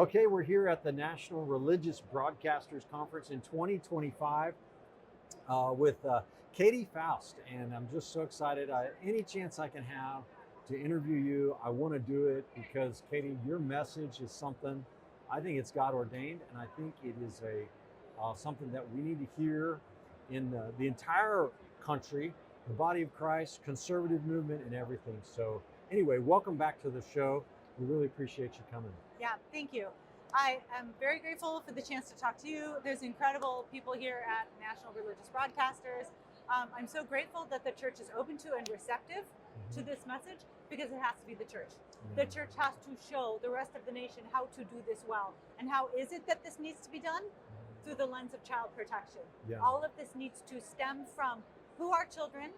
Okay, we're here at the National Religious Broadcasters Conference in 2025 with Katy Faust, and I'm just so excited. Any chance I can have to interview you, I want to do it because, Katy, your message is something I think it's God ordained, and I think it is something that we need to hear in the entire country, the body of Christ, conservative movement, and everything. So, anyway, welcome back to the show. We really appreciate you coming. Yeah, thank you. I am very grateful for the chance to talk to you. There's incredible people here at National Religious Broadcasters. I'm so grateful that the church is open to and receptive to this message because it has to be the church. The church has to show the rest of the nation how to do this well. And how is it that this needs to be done? Through the lens of child protection. Yeah. All of this needs to stem from who are children,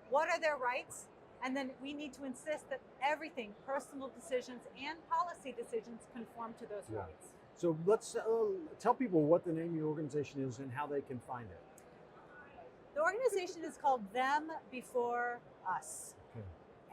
what are their rights, and then we need to insist that everything, personal decisions and policy decisions, conform to those rights. So let's tell people what the name of your organization is and how they can find it. The organization is called Them Before Us. Okay.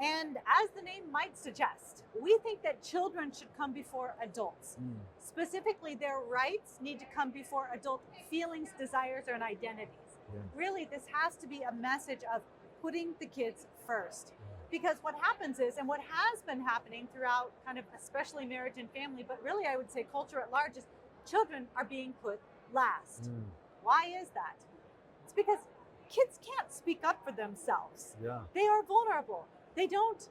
And as the name might suggest, we think that children should come before adults. Specifically, their rights need to come before adult feelings, desires, and identities. Yeah. Really, this has to be a message of putting the kids first. Because what happens is, and what has been happening throughout kind of especially marriage and family, but really I would say culture at large, is children are being put last. Why is that? It's because kids can't speak up for themselves. Yeah. They are vulnerable. They don't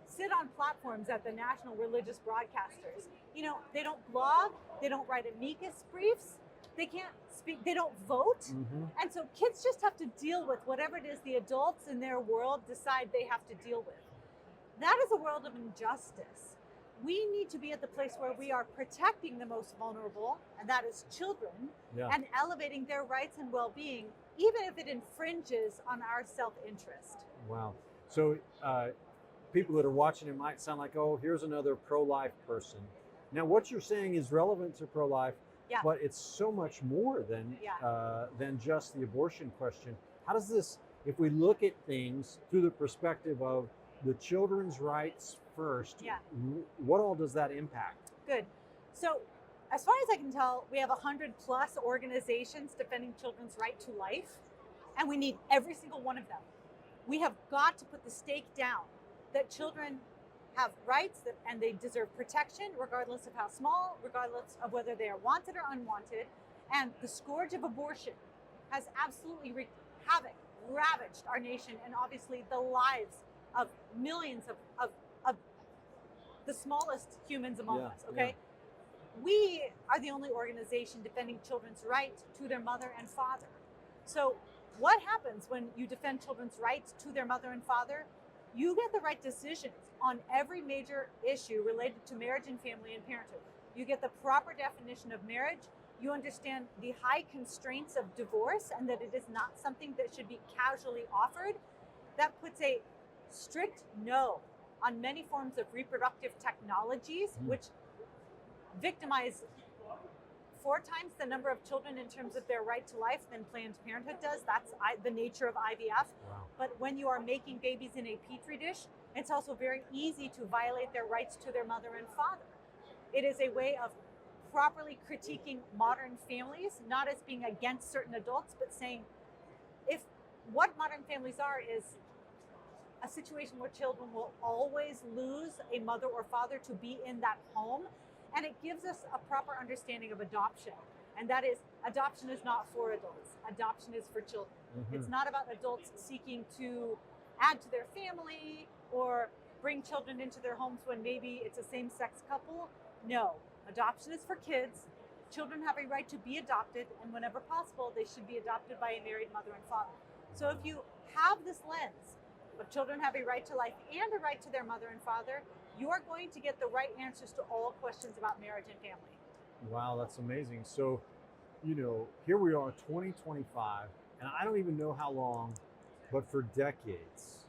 sit on platforms at the National Religious Broadcasters. You know, they don't blog, they don't write amicus briefs, they can't speak, they don't vote. And so kids just have to deal with whatever it is the adults in their world decide they have to deal with. That is a world of injustice. We need to be at the place where we are protecting the most vulnerable, and that is children, and elevating their rights and well-being, even if it infringes on our self-interest. Wow. So people that are watching it might sound like, oh, here's another pro-life person. Now, what you're saying is relevant to pro-life, but it's so much more than just the abortion question. How does this, if we look at things through the perspective of the children's rights first, what all does that impact? Good. So as far as I can tell, we have 100+ organizations defending children's right to life, and we need every single one of them. We have got to put the stake down that children have rights and they deserve protection regardless of how small, regardless of whether they are wanted or unwanted. And the scourge of abortion has absolutely wreaked havoc, ravaged our nation, and obviously the lives of millions of the smallest humans among us, okay? We are the only organization defending children's right to their mother and father. So what happens when you defend children's rights to their mother and father? You get the right decisions on every major issue related to marriage and family and parenthood. You get the proper definition of marriage. You understand the high constraints of divorce and that it is not something that should be casually offered. That puts a strict no on many forms of reproductive technologies, which victimize 4 times the number of children in terms of their right to life than Planned Parenthood does. That's the nature of IVF. Wow. But when you are making babies in a petri dish, it's also very easy to violate their rights to their mother and father. It is a way of properly critiquing modern families, not as being against certain adults, but saying if what modern families are is a situation where children will always lose a mother or father to be in that home. And it gives us a proper understanding of adoption. And that is, adoption is not for adults. Adoption is for children. It's not about adults seeking to add to their family or bring children into their homes when maybe it's a same-sex couple. No, adoption is for kids. Children have a right to be adopted, and whenever possible, they should be adopted by a married mother and father. So if you have this lens of children have a right to life and a right to their mother and father, you are going to get the right answers to all questions about marriage and family. Wow, that's amazing. So, you know, here we are, 2025, and I don't even know how long, but for decades,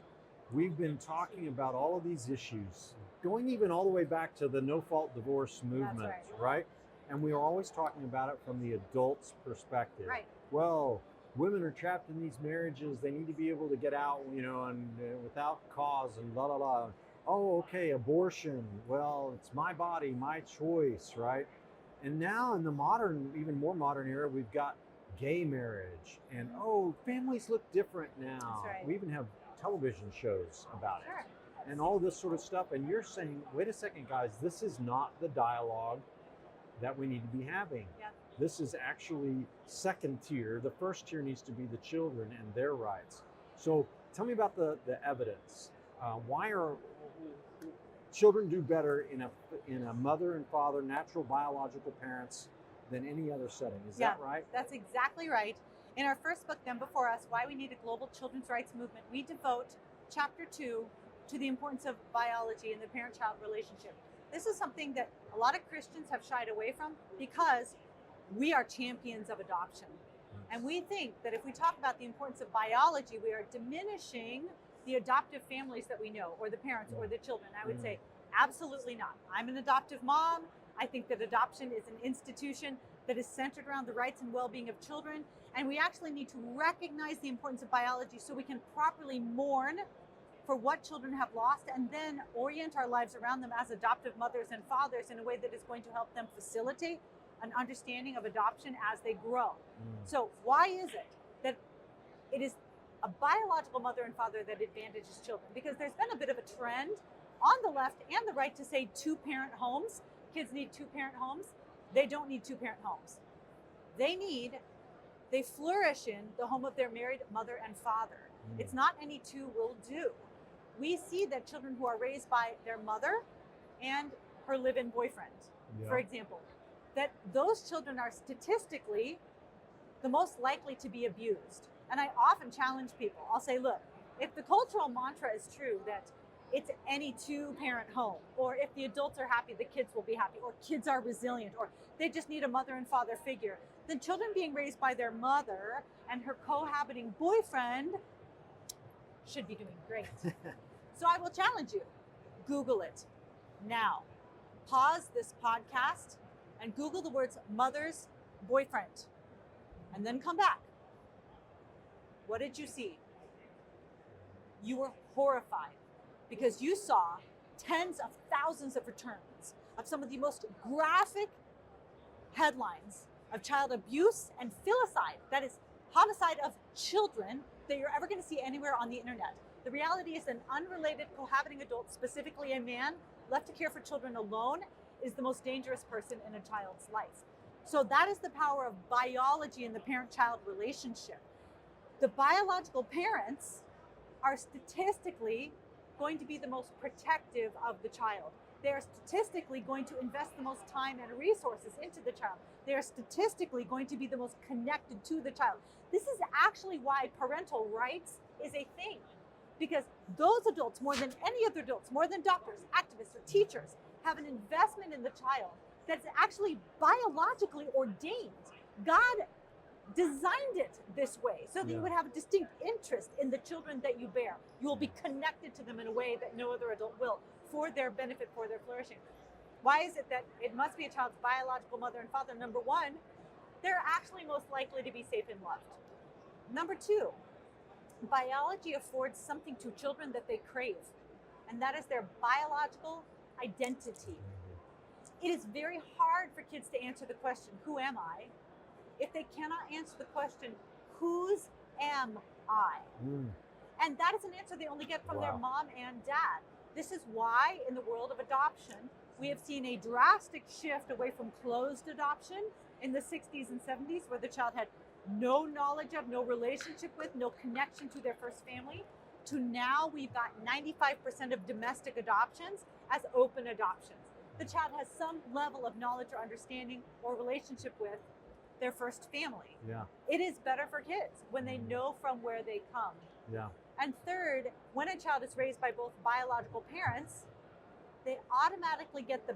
we've been talking about all of these issues, going even all the way back to the no-fault divorce movement, right? And we are always talking about it from the adult's perspective. Right. Well, women are trapped in these marriages. They need to be able to get out, you know, and without cause and blah, blah, blah. oh, okay, abortion. Well, it's my body, my choice, right? And now in the modern, even more modern era, we've got gay marriage and oh, families look different That's now. right. We even have television shows about Sure. it and all this sort of stuff. And you're saying, wait a second, guys, this is not the dialogue that we need to be having. Yeah. This is actually second tier. The first tier needs to be the children and their rights. So tell me about the evidence. Why are children do better in a mother and father, natural biological parents, than any other setting? Is Yeah, that right? that's exactly right. In our first book, Them Before Us, Why We Need a Global Children's Rights Movement, we devote chapter 2 to the importance of biology in the parent-child relationship. This is something that a lot of Christians have shied away from because we are champions of adoption. And we think that if we talk about the importance of biology, we are diminishing the adoptive families that we know, or the parents, or the children. I would say, absolutely not. I'm an adoptive mom. I think that adoption is an institution that is centered around the rights and well-being of children. And we actually need to recognize the importance of biology so we can properly mourn for what children have lost and then orient our lives around them as adoptive mothers and fathers in a way that is going to help them facilitate an understanding of adoption as they grow. So why is it that it is a biological mother and father that advantages children? Because there's been a bit of a trend on the left and the right to say two-parent homes. Kids need two-parent homes. They don't need two-parent homes. They flourish in the home of their married mother and father. It's not any two will do. We see that children who are raised by their mother and her live-in boyfriend, for example, that those children are statistically the most likely to be abused. And I often challenge people. I'll say, look, if the cultural mantra is true that it's any two-parent home, or if the adults are happy, the kids will be happy, or kids are resilient, or they just need a mother and father figure, then children being raised by their mother and her cohabiting boyfriend should be doing great. So I will challenge you. Google it now. Pause this podcast and Google the words mother's boyfriend, and then come back. What did you see? You were horrified because you saw tens of thousands of returns of some of the most graphic headlines of child abuse and filicide, that is homicide of children, that you're ever going to see anywhere on the internet. The reality is an unrelated cohabiting adult, specifically a man, left to care for children alone, is the most dangerous person in a child's life. So that is the power of biology in the parent-child relationship. The biological parents are statistically going to be the most protective of the child. They are statistically going to invest the most time and resources into the child. They are statistically going to be the most connected to the child. This is actually why parental rights is a thing. Because those adults, more than any other adults, more than doctors, activists, or teachers, have an investment in the child that's actually biologically ordained. God designed it this way so that you would have a distinct interest in the children that you bear. You will be connected to them in a way that no other adult will, for their benefit, for their flourishing. Why is it that it must be a child's biological mother and father? Number one, they're actually most likely to be safe and loved. Number two, biology affords something to children that they crave, and that is their biological identity. It is very hard for kids to answer the question, who am I? If they cannot answer the question, whose am I? And that is an answer they only get from their mom and dad. This is why in the world of adoption, we have seen a drastic shift away from closed adoption in the 60s and 70s, where the child had no knowledge of, no relationship with, no connection to their first family, to now we've got 95% of domestic adoptions as open adoptions. The child has some level of knowledge or understanding or relationship with their first family. It is better for kids when they know from where they come. And third, when a child is raised by both biological parents, they automatically get the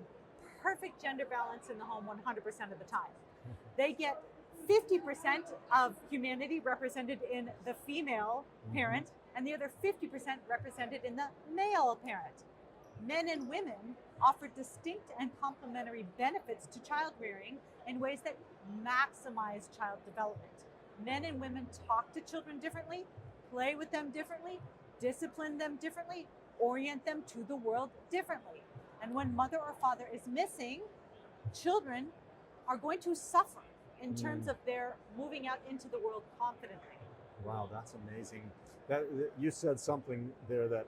perfect gender balance in the home 100% of the time. They get 50% of humanity represented in the female parent, and the other 50% represented in the male parent. Men and women offer distinct and complementary benefits to child rearing in ways that maximize child development. Men and women talk to children differently, play with them differently, discipline them differently, orient them to the world differently. And when mother or father is missing, children are going to suffer in terms of their moving out into the world confidently. Wow, that's amazing. You said something there that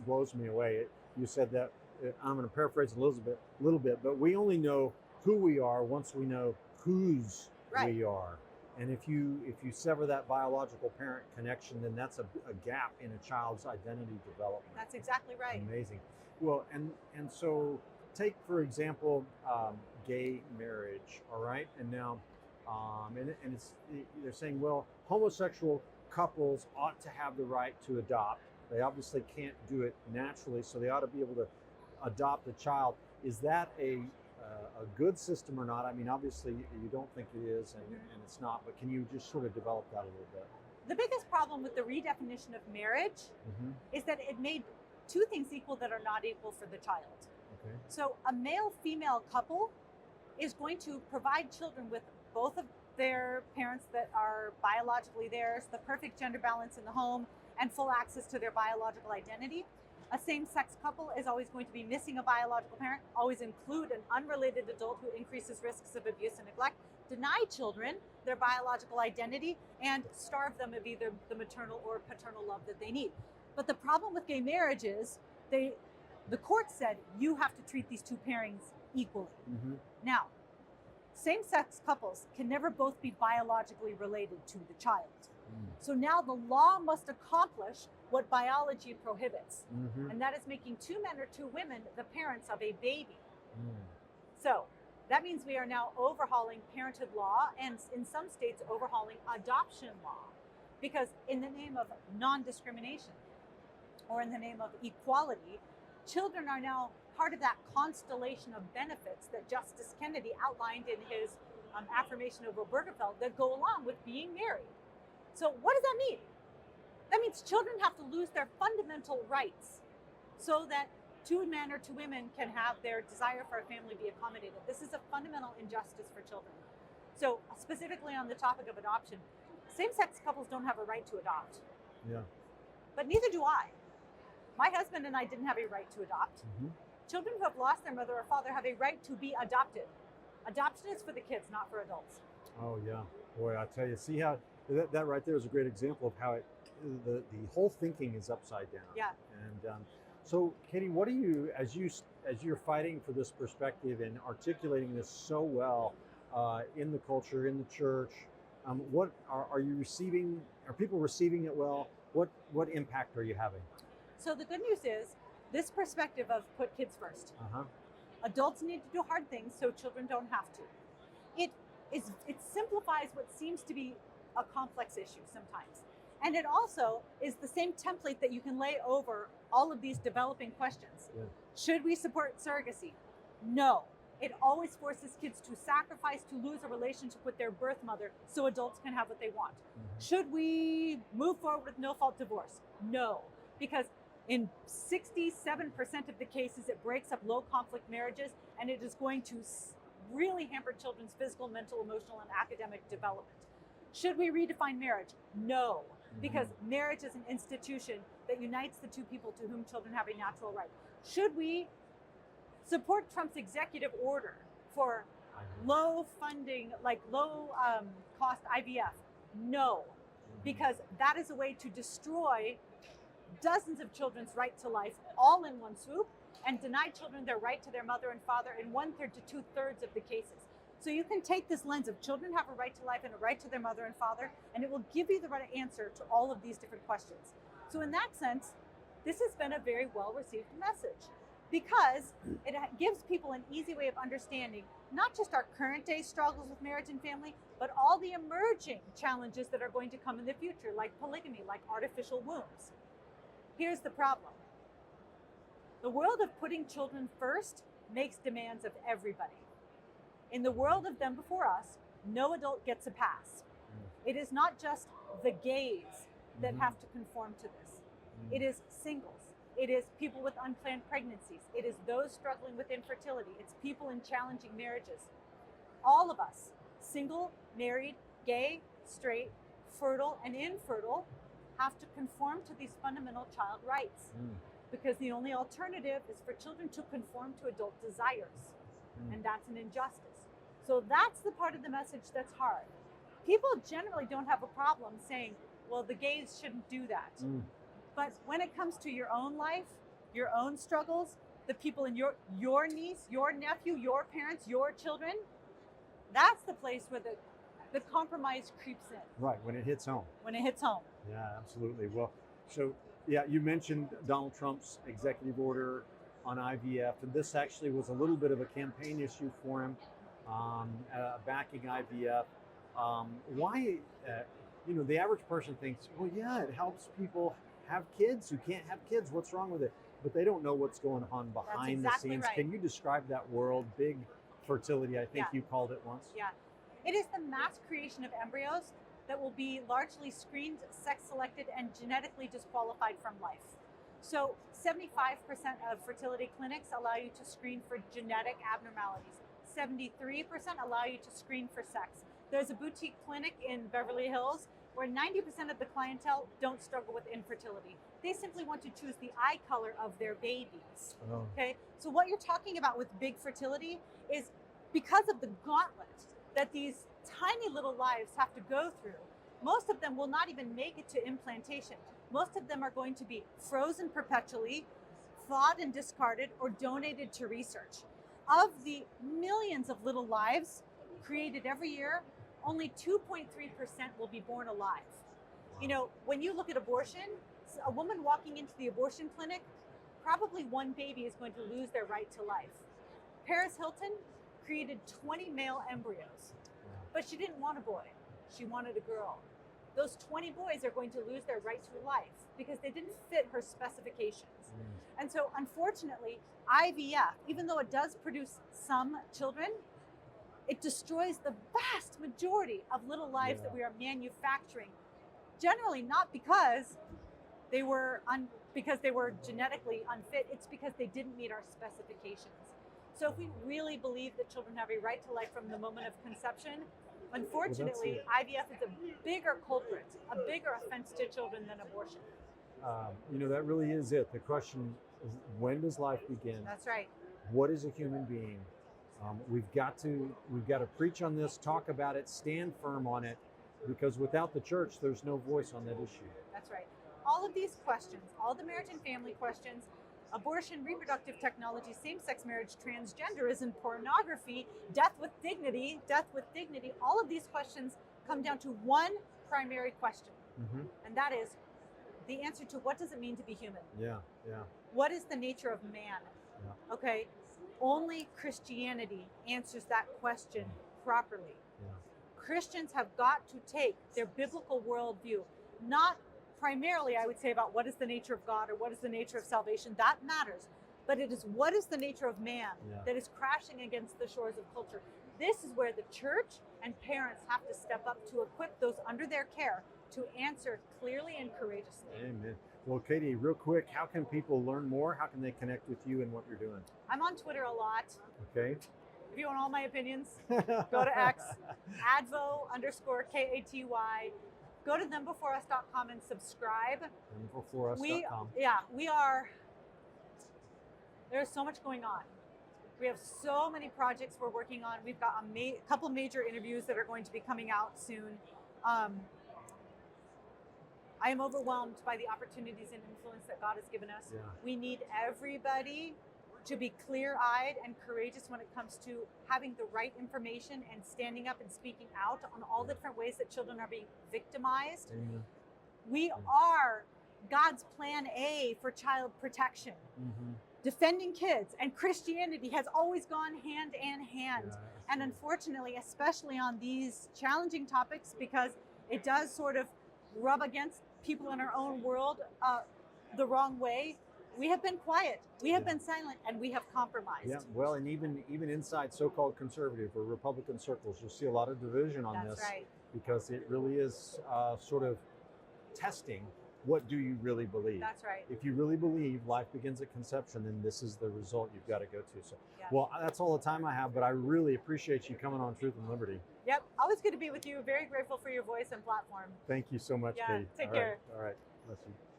blows me away. You said that, I'm going to paraphrase a little bit, but we only know who we are once we know whose Right. we are. And if you sever that biological parent connection, then that's a gap in a child's identity development. That's exactly right. Amazing. Well, and so take for example gay marriage, all right? And now, and it's they're saying, well, homosexual couples ought to have the right to adopt. They obviously can't do it naturally, so they ought to be able to adopt a child. Is that a good system or not? I mean, obviously you don't think it is, and it's not, but can you just sort of develop that a little bit? The biggest problem with the redefinition of marriage is that it made two things equal that are not equal for the child. Okay. So a male-female couple is going to provide children with both of their parents that are biologically theirs, the perfect gender balance in the home, and full access to their biological identity. A same-sex couple is always going to be missing a biological parent, always include an unrelated adult who increases risks of abuse and neglect, deny children their biological identity, and starve them of either the maternal or paternal love that they need. But the problem with gay marriage is the court said you have to treat these two pairings equally. Now, same-sex couples can never both be biologically related to the child. So now the law must accomplish what biology prohibits, and that is making two men or two women the parents of a baby. So that means we are now overhauling parenthood law, and in some states overhauling adoption law, because in the name of non-discrimination or in the name of equality, children are now part of that constellation of benefits that Justice Kennedy outlined in his affirmation of Obergefell that go along with being married. So what does that mean? That means children have to lose their fundamental rights so that two men or two women can have their desire for a family be accommodated. This is a fundamental injustice for children. So specifically on the topic of adoption, same-sex couples don't have a right to adopt. Yeah. But neither do I. My husband and I didn't have a right to adopt. Children who have lost their mother or father have a right to be adopted. Adoption is for the kids, not for adults. Oh yeah, boy, I tell you, see how that right there is a great example of how the whole thinking is upside down. Yeah. And so, Katy, what do you, as you're fighting for this perspective and articulating this so well in the culture, in the church, what are you receiving? Are people receiving it well? What impact are you having? So the good news is this perspective of put kids first. Adults need to do hard things so children don't have to. It simplifies what seems to be a complex issue sometimes. And it also is the same template that you can lay over all of these developing questions. Yeah. Should we support surrogacy? No. It always forces kids to sacrifice, to lose a relationship with their birth mother so adults can have what they want. Should we move forward with no-fault divorce? No. Because in 67% of the cases, it breaks up low-conflict marriages, and it is going to really hamper children's physical, mental, emotional, and academic development. Should we redefine marriage? No, because marriage is an institution that unites the two people to whom children have a natural right. Should we support Trump's executive order for low funding, like low cost IVF? No, because that is a way to destroy dozens of children's right to life all in one swoop and deny children their right to their mother and father in 1/3 to 2/3 of the cases. So you can take this lens of children have a right to life and a right to their mother and father, and it will give you the right answer to all of these different questions. So in that sense, this has been a very well-received message because it gives people an easy way of understanding not just our current day struggles with marriage and family, but all the emerging challenges that are going to come in the future, like polygamy, like artificial wombs. Here's the problem. The world of putting children first makes demands of everybody. In the world of them before us, no adult gets a pass. It is not just the gays that have to conform to this. It is singles. It is people with unplanned pregnancies. It is those struggling with infertility. It's people in challenging marriages. All of us, single, married, gay, straight, fertile, and infertile, have to conform to these fundamental child rights, because the only alternative is for children to conform to adult desires, and that's an injustice. So that's the part of the message that's hard. People generally don't have a problem saying, well, the gays shouldn't do that. But when it comes to your own life, your own struggles, the people in your niece, your nephew, your parents, your children, that's the place where the compromise creeps in. Right, when it hits home. When it hits home. Yeah, absolutely. Well, so yeah, you mentioned Donald Trump's executive order on IVF, and this actually was a little bit of a campaign issue for him, backing IVF. Why, the average person thinks, well, yeah, it helps people have kids who can't have kids. What's wrong with it? But they don't know what's going on behind the scenes. Right. Can you describe that world? Big fertility, I think you called it once. Yeah. It is the mass creation of embryos that will be largely screened, sex-selected, and genetically disqualified from life. So 75% of fertility clinics allow you to screen for genetic abnormalities. 73% allow you to screen for sex. There's a boutique clinic in Beverly Hills where 90% of the clientele don't struggle with infertility. They simply want to choose the eye color of their babies. Okay, so what you're talking about with big fertility is because of the gauntlet that these tiny little lives have to go through. Most of them will not even make it to implantation. Most of them are going to be frozen perpetually, thawed and discarded, or donated to research. Of the millions of little lives created every year, only 2.3% will be born alive. You know, when you look at abortion, a woman walking into the abortion clinic, probably one baby is going to lose their right to life. Paris Hilton created 20 male embryos, but she didn't want a boy. She wanted a girl. Those 20 boys are going to lose their right to life because they didn't fit her specifications. And so unfortunately, IVF, even though it does produce some children, it destroys the vast majority of little lives that we are manufacturing. Generally not because they were genetically unfit, it's because they didn't meet our specifications. So if we really believe that children have a right to life from the moment of conception, unfortunately, IVF is a bigger culprit, a bigger offense to children than abortion. That really is it. The question is, when does life begin? That's right. What is a human being? We've got to preach on this, talk about it, stand firm on it, because without the church, there's no voice on that issue. That's right. All of these questions, all the marriage and family questions, abortion, reproductive technology, same-sex marriage, transgenderism, pornography, death with dignity, all of these questions come down to one primary question. And that is the answer to what does it mean to be human? What is the nature of man? Okay, only Christianity answers that question properly. Christians have got to take their biblical worldview, not primarily, I would say, about what is the nature of God or what is the nature of salvation. That matters. But it is what is the nature of man that is crashing against the shores of culture. This is where the church and parents have to step up to equip those under their care to answer clearly and courageously. Amen. Well, Katy, real quick, how can people learn more? How can they connect with you and what you're doing? I'm on Twitter a lot. Okay. If you want all my opinions, go to X, advo_KATY. Go to thembeforeus.com and subscribe. Thembeforeus.com. We are, there's so much going on. We have so many projects we're working on. We've got a couple major interviews that are going to be coming out soon. I am overwhelmed by the opportunities and influence that God has given us. We need everybody to be clear-eyed and courageous when it comes to having the right information and standing up and speaking out on all the different ways that children are being victimized. We are God's plan A for child protection. Defending kids and Christianity has always gone hand in hand. And unfortunately, especially on these challenging topics, because it does sort of rub against people in our own world the wrong way, we have been quiet, we have been silent, and we have compromised. Well, and even inside so-called conservative or Republican circles, you'll see a lot of division on this. Because it really is sort of testing, what do you really believe? That's right. If you really believe life begins at conception, then this is the result you've got to go to. So, well, that's all the time I have, but I really appreciate you coming on Truth and Liberty. Yep, always good to be with you. Very grateful for your voice and platform. Thank you so much, Katy. Take care. All right. Bless you.